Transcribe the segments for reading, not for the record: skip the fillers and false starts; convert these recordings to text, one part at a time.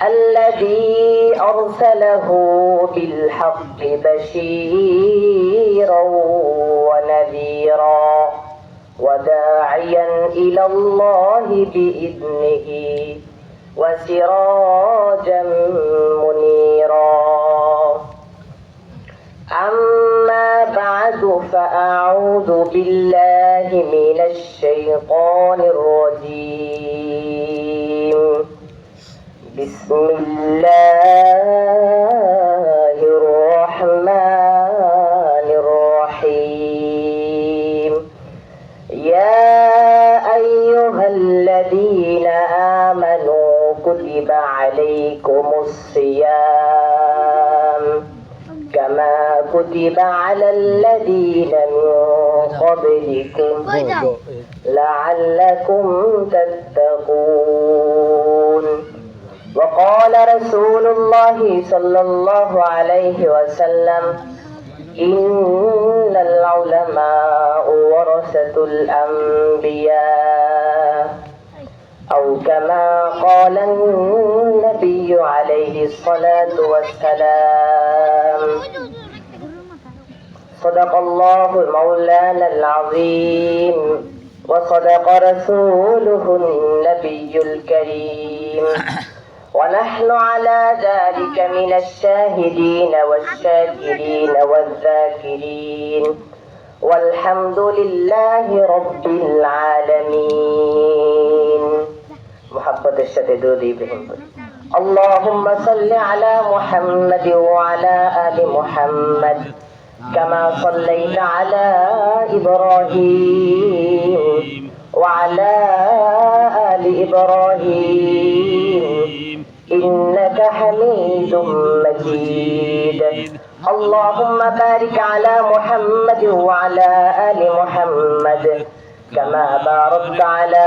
الذي أرسله بالحق بشيرا ونذيرا وداعيا إلى الله بإذنه وسراجا منيرا أما بعد فأعوذ بالله من الشيطان الرجيم بسم الله الرحمن الرحيم يا أيها الذين آمنوا كتب عليكم الصيام كما كتب على الذين من قبلكم لعلكم تتقون وقال رسول الله صلى الله عليه وسلم إن العلماء ورثة الأنبياء أو كما قال النبي عليه الصلاة والسلام صدق الله مولانا العظيم وصدق رسوله النبي الكريم ونحن على ذلك من الشاهدين والشاكرين والذاكرين والحمد لله رب العالمين محبة الشتى دودي بهم اللهم صل على محمد وعلى آل محمد كما صليت على إبراهيم وعلى آل إبراهيم إنك حميد مجيد اللهم بارك على محمد وعلى آل محمد كما باركت على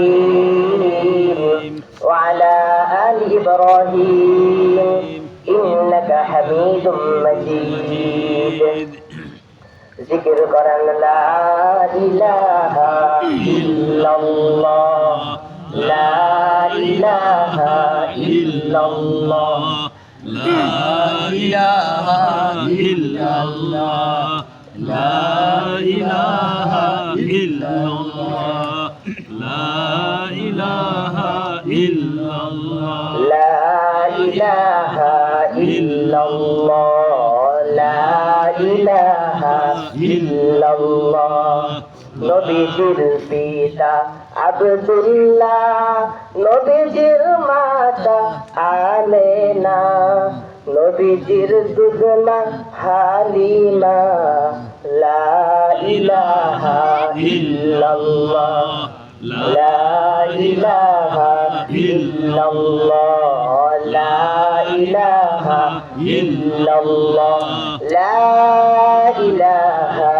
إبراهيم وعلى آل إبراهيم إنك حميد مجيد ذكر قرآن لا إله إلا الله لا إله إلا الله لا إله إلا الله لا إله إلا الله لا إله إلا الله لا إله إلا الله لا إله إلا الله নবীজির পিতা আব্দুল্লাহ নবীজির মাতা আমেনা নবীজির দুধমা হালিমা লা ইলাহা ইল্লাল্লাহ লা ইলাহা ইল্লাল্লাহ লা ইলাহা ইল্লাল্লাহ লা ইলাহা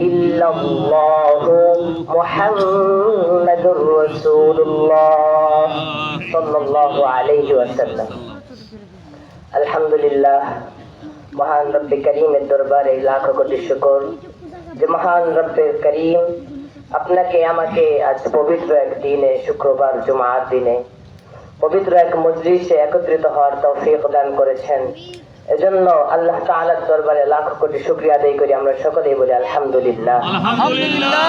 ইল্লাল্লাহ মুহাম্মাদুর রাসূলুল্লাহ সাল্লাল্লাহু আলাইহি ওয়াসাল্লাম আলহামদুলিল্লাহ মহান রব্বে করিমের দরবারে লাখো কোটি শুকর যে মহান রব্বে করিম আপনাকে আমাকে আজ পবিত্র এক দিনে শুক্রবার জুমার দিনে পবিত্র এক মজলিসে একত্রিত হওয়ার তৌফিক দান করেছেন এজন্য আল্লাহ তাআলার দরবারে লাখো কোটি শুকরিয়া আদায় করি আমরা সকলেই বলি আলহামদুলিল্লাহ আলহামদুলিল্লাহ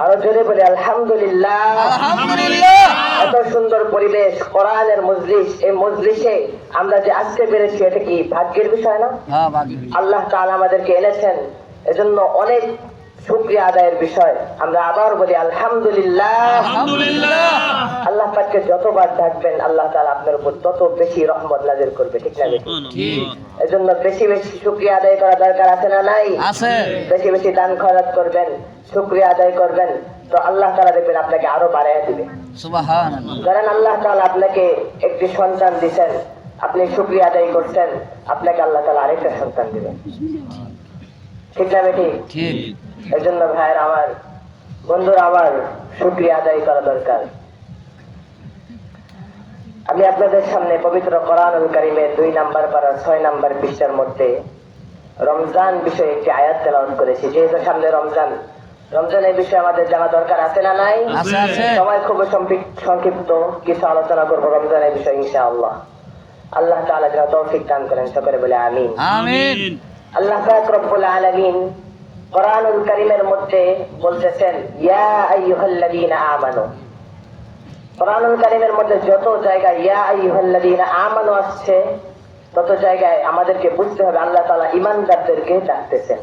আরো জোরে বলি আলহামদুলিল্লাহ আলহামদুলিল্লাহ এত সুন্দর পরিবেশ কোরআনের মজলিস এই মজলিসে আমরা যে আজকে পেরেছি এটা কি ভাগ্যের বিষয় না হ্যাঁ ভাগ্য আল্লাহ তাআলা আমাদেরকে এনেছেন এজন্য অনেক শুকরিয়া আদায়ের বিষয় আমরা আবার বলি আলহামদুলিল্লাহ আলহামদুলিল্লাহ আল্লাহ পাককে যতবার ডাকবেন আল্লাহ তাআলা আপনার উপর তত বেশি রহমত নাযিল করবে ঠিক না ঠিক এজন্য বেশি বেশি শুকরিয়া আদায় করা দরকার আছে না নাই আছে বেশি বেশি দান খয়রাত করবেন শুকরিয়া আদায় করবেন তো আল্লাহ তাআলা দেখবেন আপনাকে আরো বাড়ায়া দিবে সুবহানাল্লাহ কারণ আল্লাহ তাআলা আপনাকে একটি সন্তান দিবেন আপনি শুকরিয়া আদায় করছেন আপনাকে আল্লাহ তাআলা আরেকটা সন্তান দিবেন ঠিক না বেটি ঠিক এজন্য ভাইয়ের আমার বন্ধুরা আমার শুকরিয়া আদায় করা দরকার আমি আপনাদের সামনে পবিত্র কোরআনুল কারীমের 2 নাম্বার পারা 6 নাম্বার পৃষ্ঠার মধ্যে রমজান বিষয়ে একটি আয়াত তেলাওয়াত করেছি যেহেতু সামনে রমজান রমজানের বিষয়ে আমাদের জানা দরকার আছে না নাই? আছে, আছে। সময় খুব সংক্ষিপ্ত কিছু আলোচনা করবো রমজানের বিষয়ে ইনশাআল্লাহ। আল্লাহ তাআলা যেন তৌফিক দান করেন, সকলে বলে আমিন। আমিন। আল্লাহ পাক রব্বুল আলামিন কোরআনুল কারীমের মধ্যে বলতেছেন ইয়া আইয়ুহাল্লাযীনা আমানু। কোরআনুল কারীমের মধ্যে যত জায়গায় ইয়া আইয়ুহাল্লাযীনা আমানু আসছে তত জায়গায় আমাদেরকে বুঝতে হবে আল্লাহ তাআলা ঈমানদারদেরকে ডাকতেছেন।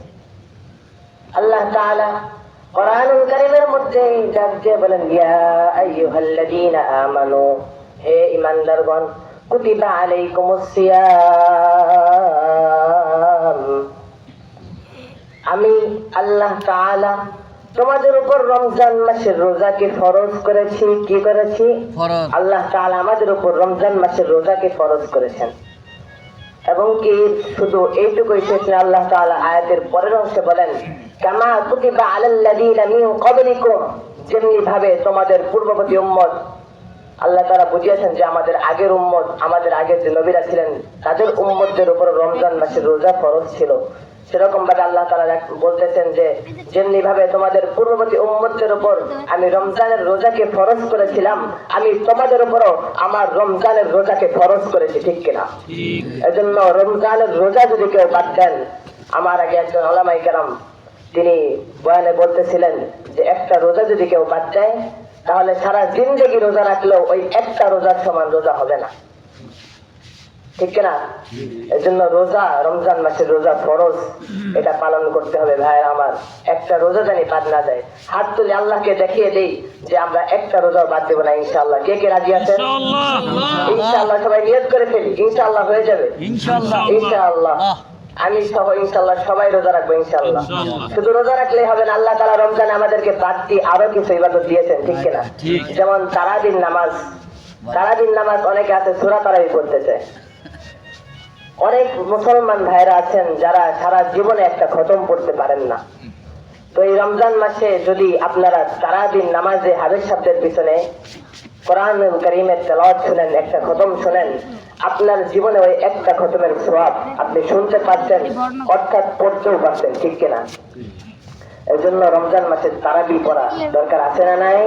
আল্লাহ তাআলা কোরআনুল কারীমের মধ্যে ডাক দিয়ে বলেন ইয়া আইয়ুহাল্লাযীনা আমানু, হে ঈমানদারগণ, কুতিবা আলাইকুমুস সিয়াম, আমি আল্লাহ তাআলা তোমাদের উপর রমজান মাসের রোজাকে ফরজ করেছি। কি করেছি? ফরজ। আল্লাহ তাআলা আমাদের উপর রমজান মাসের রোজাকে ফরজ করেছেন। এবং কি শুধু এইটুকুই শেষ না, আল্লাহ তাআলা আয়াতের পরের অংশে বলেন কামা কুতিবা আলাল্লাযীনা মিন ক্বাবলিকুম, যেমনি ভাবে তোমাদের পূর্ববর্তী উম্মত, আল্লাহ তাআলা বুঝিয়েছেন যে আমাদের আগের উম্মত, আমাদের আগের যে নবীরা ছিলেন তাদের উম্মতদের উপর রমজান মাসের রোজা ফরজ ছিল। সেরকম ভাবে আল্লাহ তাআলা বলতেছেন যে যেমনি ভাবে তোমাদের পূর্ববর্তী উম্মতদের উপর আমি রমজানের রোজাকে ফরজ করেছিলাম, আমি তোমাদের উপরও আমার রমজানের রোজাকে ফরজ করেছি। ঠিক কিনা? এজন্য রমজানের রোজা যদি কেউ বাদ দেন, আমার আগে একজন উলামায়ে কেরাম তিনি বয়ানে বলতেছিলেন যে একটা রোজা যদি কেউ বাদ দেয় তাহলে সারা জিন্দেগি রোজা রাখলেও ওই একটা রোজার সমান রোজা হবে না। ঠিক কিনা? এই জন্য রোজা, রমজান মাসের রোজা ফরজ, এটা পালন করতে হবে ভাইয়ের আমার। একটা রোজা জানি বাদ না যায়। হাত তুলে আল্লাহকে দেখিয়ে দেই যে আমরা একটা রোজা বাদ দেবো না ইনশাআল্লাহ। কে কে রাজি আছেন? ইনশাআল্লাহ সবাই নিয়ত করে ফেলি, ইনশাআল্লাহ হয়ে যাবে। ইনশাআল্লাহ। ইনশাআল্লাহ আমি সহ ইনশাআল্লাহ সবাই রোজা রাখবো ইনশাআল্লাহ। শুধু রোজা রাখলেই হবে না, আল্লাহ তাআলা রমজানে আমাদেরকে বাড়তি আরো কিছু ইবাদত দিয়েছেন। ঠিক কিনা? যেমন তারাবির নামাজ। তারাবির নামাজ অনেকে আছে সূরা তারাবি পড়তে চায়। অনেক মুসলমান ভাইরা আছেন যারা সারা জীবনে একটা খতম পড়তে পারেন না। তো এই রমজান মাসে যদি আপনারা তারাবির নামাজে হাদিস শব্দের পিছনে কোরআনুল কারীমের তেলাওয়াত শুনেন, একটা খতম শুনেন, আপনার জীবনে ওই একটা খতমের সওয়াব আপনি শুনতে পাচ্ছেন, অর্থাৎ পড়তেও পাচ্ছেন। ঠিক কিনা? এই জন্য রমজান মাসে তারাবি পড়া দরকার আছে না নাই?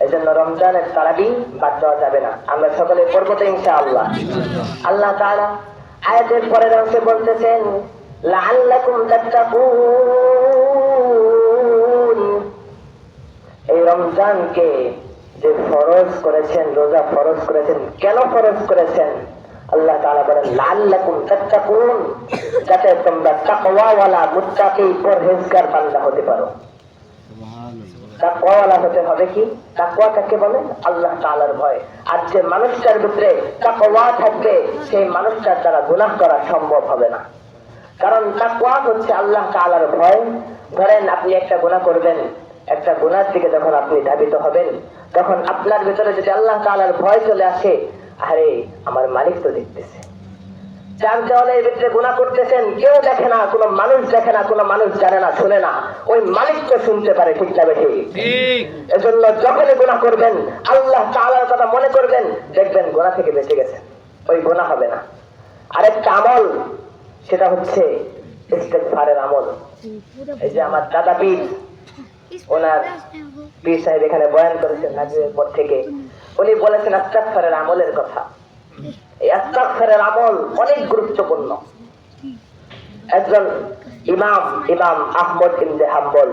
এই জন্য রমজানের তারাবি বাদ দেওয়া যাবে না। আমরা সকলে পড়বো তো ইনশাআল্লাহ। আল্লাহ তাআলা আয়াতের পরের অংশে বলতেছেন লাআল্লাকুম তাত্তাকুন, এই রমজানকে যে ফরজ করেছেন, রোজা ফরজ করেছেন, কেন ফরজ করেছেন? আল্লাহ তাআলা বলেন লাআল্লাকুম তাত্তাকুন, যাতে তোমরা তাকওয়াওয়ালা মুত্তাকি পরহেজগার বান্দা হতে পারো। তাকওয়াওয়ালা হতে হবে কি? তাকওয়া কাকে বলে? আল্লাহ তাআলার ভয়। আর যে মানুষটার ভিতরে তাকওয়া থাকবে সেই মানুষটার দ্বারা গুনাহ করা সম্ভব হবে না। কারণ তাকওয়া হচ্ছে আল্লাহ তাআলার ভয়। ধরেন আপনি একটা গুনাহ করবেন, একটা গুনার দিকে যখন আপনি ধাবিত হবেন তখন আপনার ভিতরে যদি আল্লাহ তাআলার ভয় চলে আসে, আরে আমার মালিক তো দেখতেছে। চার দেওয়ালের ভিতরে গুনাহ করতেছেন, কেউ দেখে না, কোনো মানুষ দেখে না, কোনো মানুষ জানে না, শুনে না, ওই মালিক তো শুনতে পারে। ঠিক না বেঠিক? এজন্য যখনই গুনাহ করবেন আল্লাহ তাআলার কথা মনে করবেন, দেখবেন গুনাহ থেকে বেঁচে গেছেন, ওই গুনাহ হবে না। আরেকটা আমল, সেটা হচ্ছে ইস্তেগফারের আমল। এই যে আমার দাদা পীর, ওনার পীর সাহেব এখানে বয়ান করেছেন নাজিরের পর থেকে, উনি বলেছেন ইস্তেগফারের আমলের কথা। এই ইস্তেগফারের আমল অনেক গুরুত্বপূর্ণ। একজন ইমাম আহমদ ইবনে হাম্বল,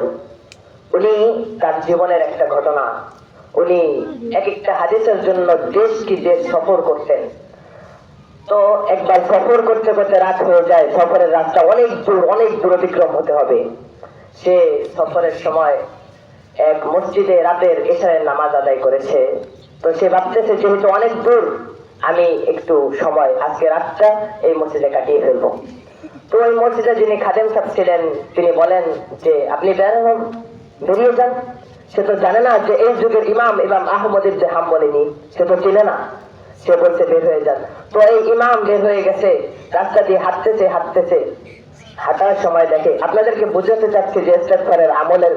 উনি তার জীবনের একটা ঘটনা, উনি এক একটা হাদিসের জন্য দেশ কি দেশ সফর করতেন। তো একবার সফর করতে করতে রাত হয়ে যায়, সফরের রাস্তা অনেক দূর অতিক্রম হতে হবে। সে সফরের সময় এক মসজিদে রাতের এশারের নামাজ আদায় করেছে। তো সে ভাবতেছে যেহেতু অনেক দূর, আমি একটু সময় আজকে রাতটা এই মসজিদে কাটিয়ে ফেলবো। তো ওই মসজিদে যিনি খাদেম সাহেব ছিলেন তিনি বলেন যে আপনি বেরিয়ে যান। সে তো জানে না যে এই যুগের ইমাম আহমদ ইবনে হাম্বলি, সে তো চিনে না। সে বলছে বের হয়ে যান। তো এই ইমাম বের হয়ে গেছে, রাস্তা দিয়ে হাঁটতেছে, হাঁটার সময় দেখে, আপনাদেরকে বুঝাতে চাচ্ছি যে ইস্তেগফারের আমলের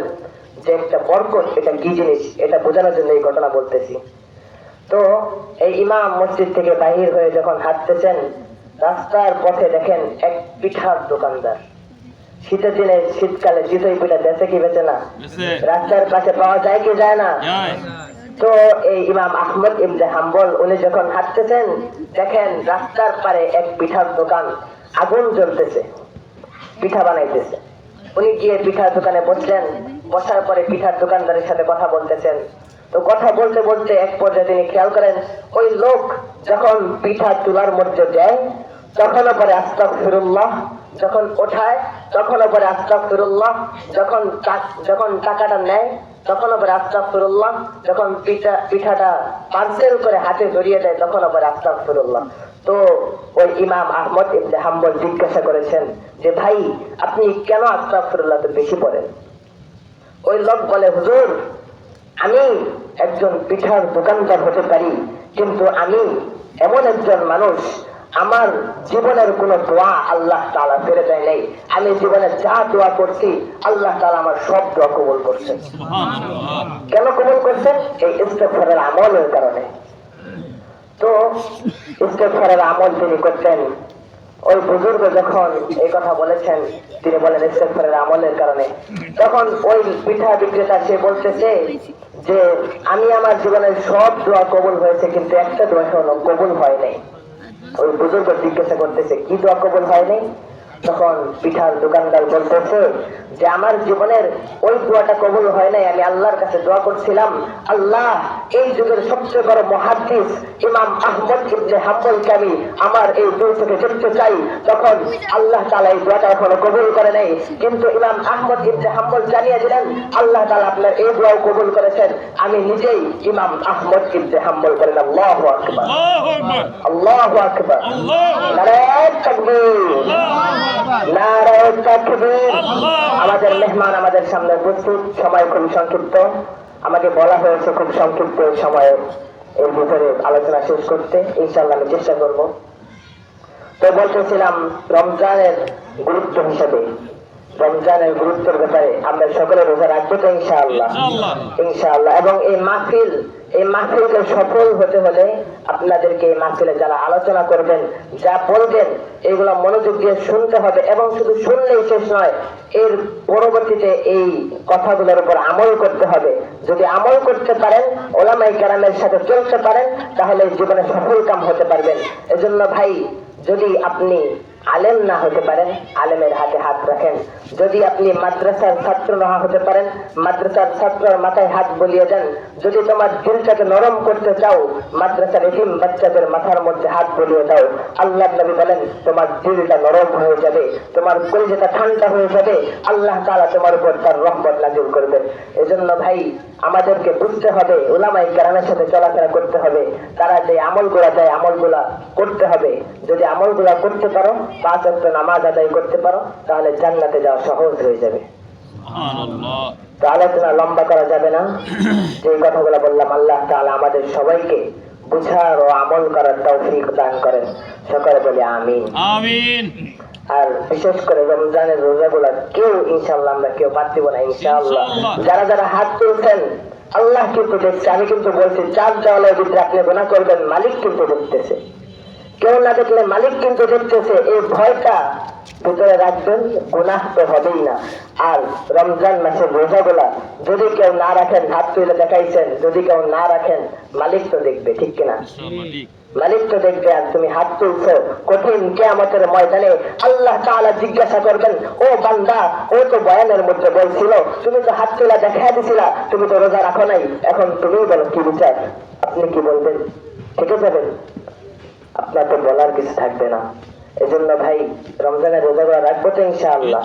যে একটা বরকত, এটা কি জিনিস, এটা বোঝানোর জন্য এই ঘটনা বলতেছি। তো এই ইমাম মসজিদ থেকে বাহির হয়ে যখন হাঁটতেছেন, রাস্তার পথে দেখেন এক পিঠার দোকানদার। শীতের দিনে শীতকালে চিতই পিঠা বেঁচে কি বেঁচে না? বেঁচে। রাস্তার পাশে পাওয়া যায় কি যায় না? যায়। তো এই ইমাম আহমদ ইবনে হাম্বল উনি যখন হাঁটতেছেন, দেখেন রাস্তার পারে এক পিঠার দোকান, আগুন জ্বলতেছে, পিঠা বানাইতেছে। উনি গিয়ে পিঠার দোকানে বসলেন, বসার পরে পিঠার দোকানদারের সাথে কথা বলতেছেন। তো কথা বলতে বলতে এক পর্যায়ে তিনি খেয়াল করেন ওই লোক যখন পিঠা চুলার মধ্যে দেয় তখনও পরে আস্তাগফিরুল্লাহ, যখন ওঠায় তখনও পরে আস্তাগফিরুল্লাহ, যখন টাকাটা নেয় তখনও পরে আস্তাগফিরুল্লাহ, যখন পিঠাটা পার্সেল করে হাতে ধরিয়ে দেয় তখনও পরে আস্তাগফিরুল্লাহ। তো ওই ইমাম আহমদ ইবনে হাম্বল জিজ্ঞাসা করেছেন যে ভাই আপনি কেন আস্তাগফিরুল্লাহ তো বেশি পড়েন? ওই লোক বলে, হুজুর আমি একজন পিঠার দোকানদার হতে পারি, কিন্তু আমি এমন একজন মানুষ, আমার জীবনের কোন দোয়া আল্লাহ তাআলা ফিরে দেয় নাই। আমি জীবনে যা দোয়া করছি আল্লাহ তাআলা আমার সব দোয়া কবুল করছেন। সুবহানাল্লাহ। কেন কবুল করছেন? এই ইস্তেগফারের আমলের কারণে। তো ইস্তেগফারের আমল তিনি করতেন। ওই বুজুর্গ যখন এই কথা বলেছেন, তিনি বলেন ইস্তেগফারের আমলের কারণে। তখন ওই পিঠা বিক্রেতা সে বলতেছে যে আমি আমার জীবনের সব দোয়া কবুল হয়েছে, কিন্তু একটা দোয়া এখনো কবুল হয় নাই। ওই বুজুর্গ জিজ্ঞাসা করতেছে কি দোয়া কবুল হয় নাই? তখন পিঠার দোকানদার বলতেছে যে আমার জীবনের ওই দোয়াটা কবুল হয় নাই, আমি আল্লাহর কাছে দোয়া করছিলাম, আল্লাহ এই যুগের সবচেয়ে বড় মুহাদ্দিস ইমাম আহমদ ইবনে হাম্বলকে আমি আমার এই দুই চোখে দেখতে চাই। তখন আল্লাহ তাআলা এই দোয়াটা এখনো কবুল করে নাই, কিন্তু ইমাম আহমদ ইবনে হাম্বল জানিয়ে দিলেন আল্লাহ তাআলা আপনার এই দোয়াও কবুল করেছেন। আমি নিজেই ইমাম আহমদ ইবনে হাম্বল করেন। আল্লাহু আকবার, আল্লাহু আকবার। আল্লাহু আকবার, আল্লাহু আকবার। নারায়ে তাকবীর, নারায়ে তাকবীর। আমাদের মেহমান আমাদের সামনে উপস্থিত, সময় খুব সংক্ষিপ্ত, আমাকে বলা হয়েছে খুব সংক্ষিপ্ত সময়ে এর ভিতরে আলোচনা শেষ করতে, ইনশাআল্লাহ আমি চেষ্টা করব। তো বলতেছিলাম রমজানের গুরুত্ব হিসেবে, রমজানের গুরুত্বের ব্যাপারে আমরা সকলে রোজা রাখবো তো ইনশাআল্লাহ, ইনশাআল্লাহ। এবং এই মাহফিলকে সফল হতে হলে আপনাদেরকে এই মাহফিলে যারা আলোচনা করবেন, যা বলবেন, এগুলো মনোযোগ দিয়ে শুনতে হবে, এবং শুধু শুনলেই শেষ নয়, এর পরবর্তীতে এই কথাগুলোর উপর আমল করতে হবে। যদি আমল করতে পারেন, ওলামায়ে কেরামের সাথে চলতে পারেন, তাহলে জীবনে সফল কাম হতে পারবেন। এজন্য ভাই, যদি আপনি আলেম না হতে পারেন, আলেমের হাতে হাত রাখেন। যদি আপনি মাদ্রাসার ছাত্র না হতে পারেন, মাদ্রাসার ছাত্রের মাথায় হাত বুলিয়ে দেন। যদি তোমার দিলটাকে নরম করতে চাও, মাদ্রাসার এতিম বাচ্চাদের মাথার মধ্যে হাত বুলিয়ে দাও। আল্লাহর নবী বলেন তোমার দিলটা নরম হয়ে যাবে, তোমার কলিজাটা ঠান্ডা হয়ে যাবে, আল্লাহ তাআলা তোমার উপর তার রহমত নাযিল করবেন। এজন্য ভাই আমাদেরকে বুঝতে হবে, উলামায়ে কেরামের সাথে চলাফেরা করতে হবে, তারা যে আমলগুলা দেয় আমলগুলা করতে হবে। যদি আমলগুলা করতে পারো, 5 ওয়াক্ত নামাজ আদায় করতে পারো, তাহলে জান্নাতে যাওয়া সহজ হয়ে যাবে। সুবহানাল্লাহ। তো আলোচনা লম্বা করা যাবে না, যে কথাগুলো বললাম আল্লাহ তাআলা আমাদের সবাইকে বুঝার ও আমল করার তৌফিক দান করেন। সকলে বলি আমিন। আমিন। আর বিশেষ করে রমজানের রোজাগুলা কেউ ইনশাআল্লাহ আমরা কেউ বাদ দিব না ইনশাআল্লাহ। যারা যারা হাত তুলছেন আল্লাহ কিন্তু দেখছে। আমি কিন্তু বলছি, চার দেওয়ালের ভিতরে আপনি গুনাহ করবেন, মালিক কিন্তু দেখতেছে। কেউ না দেখলে মালিক কিন্তু দেখতেছে। এই ভয়টা ভিতরে রাখবেন, গুনাহ তো হবেই না। আর রমজান মাসের রোজাগুলা যদি কেউ না রাখেন, হাত তুলে দেখাইছেন, যদি কেউ না রাখেন, মালিক তো দেখবে, ঠিক কিনা? মালিক তো দেখবে। আর তুমি হাত তুলছো, কঠিন কিয়ামতের ময়দানে আল্লাহ তাআলা জিজ্ঞাসা করবেন, ও বান্দা, ও তো বয়ানের মধ্যে বলছিল, তুমি তো হাত তুলে দেখাই দিছিলা, তুমি তো রোজা রাখো নাই, এখন তুমি বলো কি বিচার? আপনি কি বলবেন? ঠিক যাবেন? আপনার তো বলার কিছু থাকবে না। এজন্য ভাই রমজানের রোজাগুলো রাখবো তো ইনশাআল্লাহ,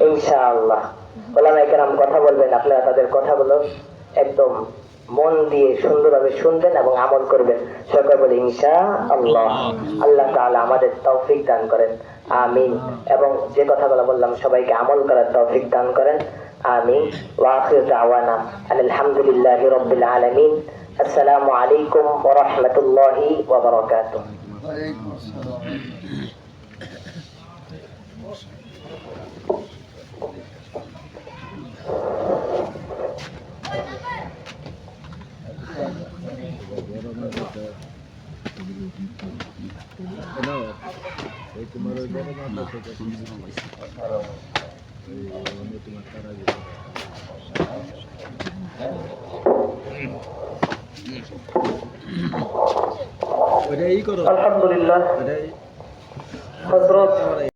ইনশাআল্লাহ। ওলামায়ে কেরাম কথা বলবেন, আপনারা তাদের কথাগুলো একদম মন দিয়ে সুন্দরভাবে শুনবেন এবং আমল করবেন। সকলে বলে ইনশাআল্লাহ। আল্লাহ তাআলা আমাদের তৌফিক দান করেন, আমিন। এবং যে কথাগুলো বললাম সবাইকে আমল করার তৌফিক দান করেন, আমিন। ওয়া আখিরু দাওয়ানা আলহামদুলিল্লাহি রাব্বিল আলামিন। আসসালামু আলাইকুম ওয়া রাহমাতুল্লাহি ওয়া বারাকাতুহু। ওয়ালাইকুম আসসালাম। আলহামদুলিল্লাহ হযরত